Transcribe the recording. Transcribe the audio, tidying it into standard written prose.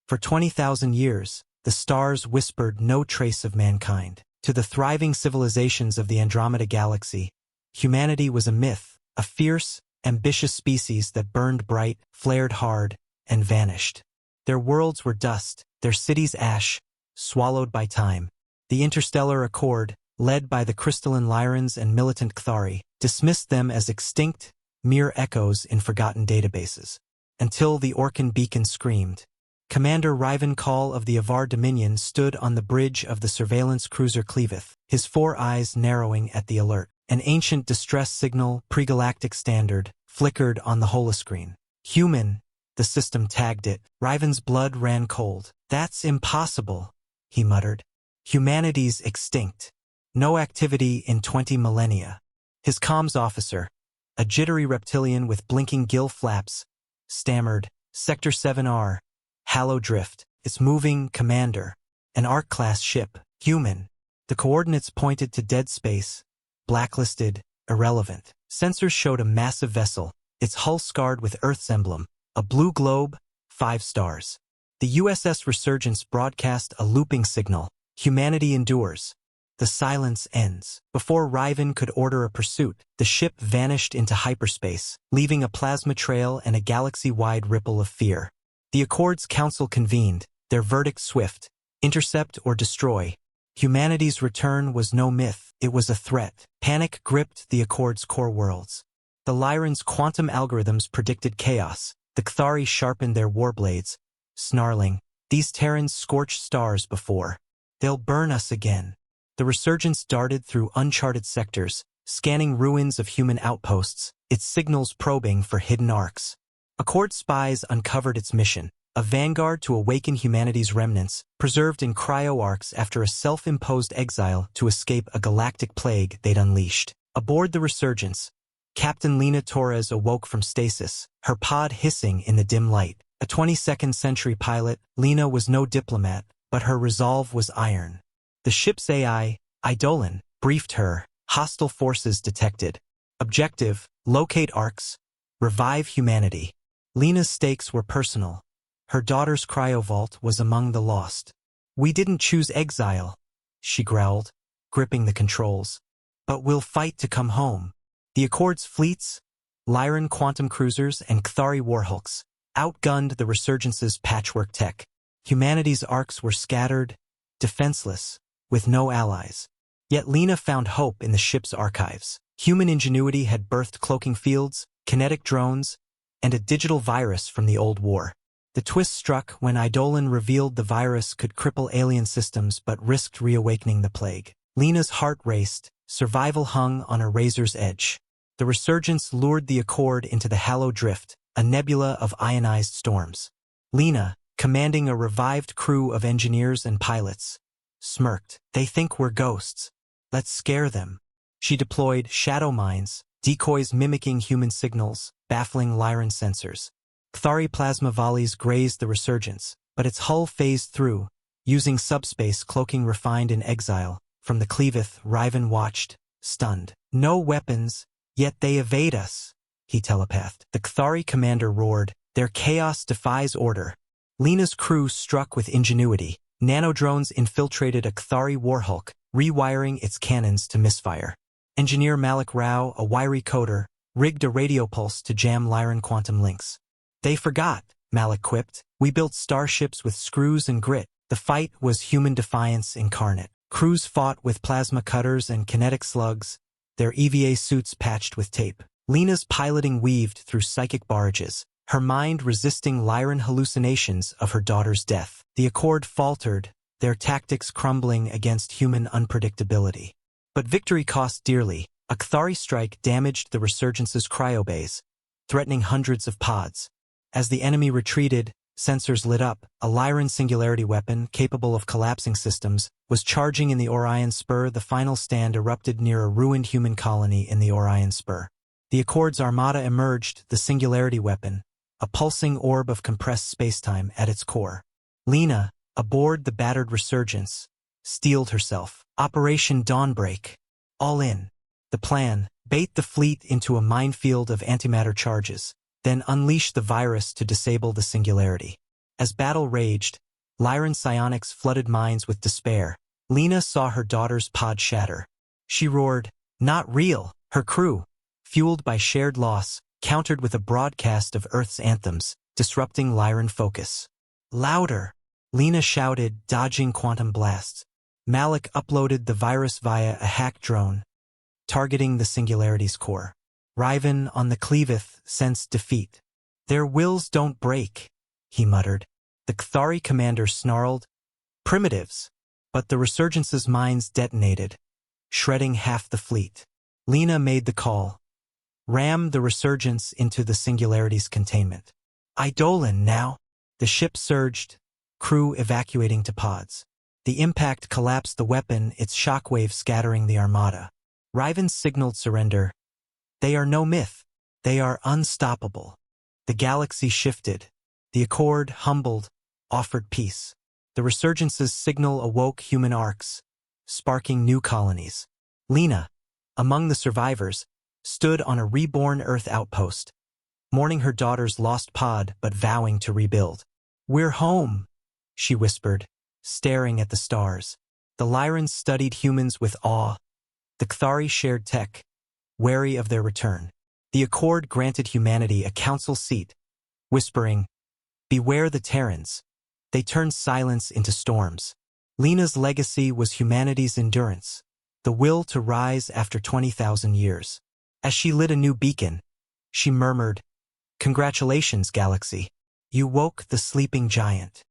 For 20,000 years, the stars whispered no trace of mankind. To the thriving civilizations of the Andromeda Galaxy, humanity was a myth, a fierce, ambitious species that burned bright, flared hard, and vanished. Their worlds were dust, their cities ash, swallowed by time. The interstellar accord, led by the crystalline Lyrans and militant Cthari, dismissed them as extinct, mere echoes in forgotten databases. Until the Orkan beacon screamed. Commander Riven Call of the Avar Dominion stood on the bridge of the surveillance cruiser Cleaveth, his 4 eyes narrowing at the alert. An ancient distress signal, pre-galactic standard, flickered on the holoscreen. Human, the system tagged it. Riven's blood ran cold. That's impossible, he muttered. Humanity's extinct. No activity in 20 millennia. His comms officer, a jittery reptilian with blinking gill flaps, stammered, Sector 7R. Hallow Drift. It's moving, Commander. An Ark-class ship. Human. The coordinates pointed to dead space. Blacklisted. Irrelevant. Sensors showed a massive vessel, its hull scarred with Earth's emblem. A blue globe. 5 stars. The USS Resurgence broadcast a looping signal. Humanity endures. The silence ends. Before Riven could order a pursuit, the ship vanished into hyperspace, leaving a plasma trail and a galaxy-wide ripple of fear. The Accord's council convened, their verdict swift: intercept or destroy. Humanity's return was no myth, it was a threat. Panic gripped the Accord's core worlds. The Lyrans' quantum algorithms predicted chaos. The Cthari sharpened their warblades, snarling, "These Terrans scorched stars before. They'll burn us again." The Resurgence darted through uncharted sectors, scanning ruins of human outposts, its signals probing for hidden arcs. Accord spies uncovered its mission, a vanguard to awaken humanity's remnants, preserved in cryo-arcs after a self-imposed exile to escape a galactic plague they'd unleashed. Aboard the Resurgence, Captain Lena Torres awoke from stasis, her pod hissing in the dim light. A 22nd century pilot, Lena was no diplomat, but her resolve was iron. The ship's AI, Eidolon, briefed her. Hostile forces detected. Objective: locate arcs, revive humanity. Lena's stakes were personal. Her daughter's cryovault was among the lost. "We didn't choose exile," she growled, gripping the controls. "But we'll fight to come home." The Accord's fleets, Lyran quantum cruisers and Cthari warhulks, outgunned the Resurgence's patchwork tech. Humanity's arcs were scattered, defenseless, with no allies. Yet Lena found hope in the ship's archives. Human ingenuity had birthed cloaking fields, kinetic drones, and a digital virus from the old war. The twist struck when Eidolon revealed the virus could cripple alien systems but risked reawakening the plague. Lena's heart raced, survival hung on a razor's edge. The Resurgence lured the Accord into the Hallow Drift, a nebula of ionized storms. Lena, commanding a revived crew of engineers and pilots, smirked. "They think we're ghosts. Let's scare them." She deployed shadow mines, decoys mimicking human signals, baffling Lyran sensors. Cthari plasma volleys grazed the Resurgence, but its hull phased through, using subspace cloaking refined in exile. From the Cleaveth, Riven watched, stunned. "No weapons, yet they evade us," he telepathed. The Cthari commander roared, "Their chaos defies order." Lena's crew struck with ingenuity. Nanodrones infiltrated a Cthari warhulk, rewiring its cannons to misfire. Engineer Malik Rao, a wiry coder, rigged a radio pulse to jam Lyran quantum links. "They forgot," Malik quipped. "We built starships with screws and grit." The fight was human defiance incarnate. Crews fought with plasma cutters and kinetic slugs, their EVA suits patched with tape. Lena's piloting weaved through psychic barrages, her mind resisting Lyran hallucinations of her daughter's death. The Accord faltered, their tactics crumbling against human unpredictability. But victory cost dearly. A Cthari strike damaged the Resurgence's cryobays, threatening hundreds of pods. As the enemy retreated, sensors lit up. A Lyran singularity weapon, capable of collapsing systems, was charging in the Orion Spur. The final stand erupted near a ruined human colony in the Orion Spur. The Accord's armada emerged, the singularity weapon, a pulsing orb of compressed spacetime at its core. Lena, aboard the battered Resurgence, steeled herself. Operation Dawnbreak. All in. The plan: bait the fleet into a minefield of antimatter charges, then unleash the virus to disable the singularity. As battle raged, Lyran psionics flooded minds with despair. Lena saw her daughter's pod shatter. She roared, "Not real!" Her crew, fueled by shared loss, countered with a broadcast of Earth's anthems, disrupting Lyran focus. "Louder!" Lena shouted, dodging quantum blasts. Malik uploaded the virus via a hack drone, targeting the Singularity's core. Riven on the Cleaveth sensed defeat. "Their wills don't break," he muttered. The Kthari commander snarled, "Primitives!" But the Resurgence's mines detonated, shredding half the fleet. Lena made the call. Ram the Resurgence into the Singularity's containment. "Eidolon now!" The ship surged, crew evacuating to pods. The impact collapsed the weapon, its shockwave scattering the armada. Riven signaled surrender. "They are no myth. They are unstoppable." The galaxy shifted. The Accord, humbled, offered peace. The Resurgence's signal awoke human arcs, sparking new colonies. Lena, among the survivors, stood on a reborn Earth outpost, mourning her daughter's lost pod but vowing to rebuild. "We're home," she whispered, staring at the stars. The Lyrans studied humans with awe. The Kthari shared tech, wary of their return. The Accord granted humanity a council seat, whispering, "Beware the Terrans." They turned silence into storms. Lena's legacy was humanity's endurance, the will to rise after 20,000 years. As she lit a new beacon, she murmured, "Congratulations, Galaxy. You woke the sleeping giant."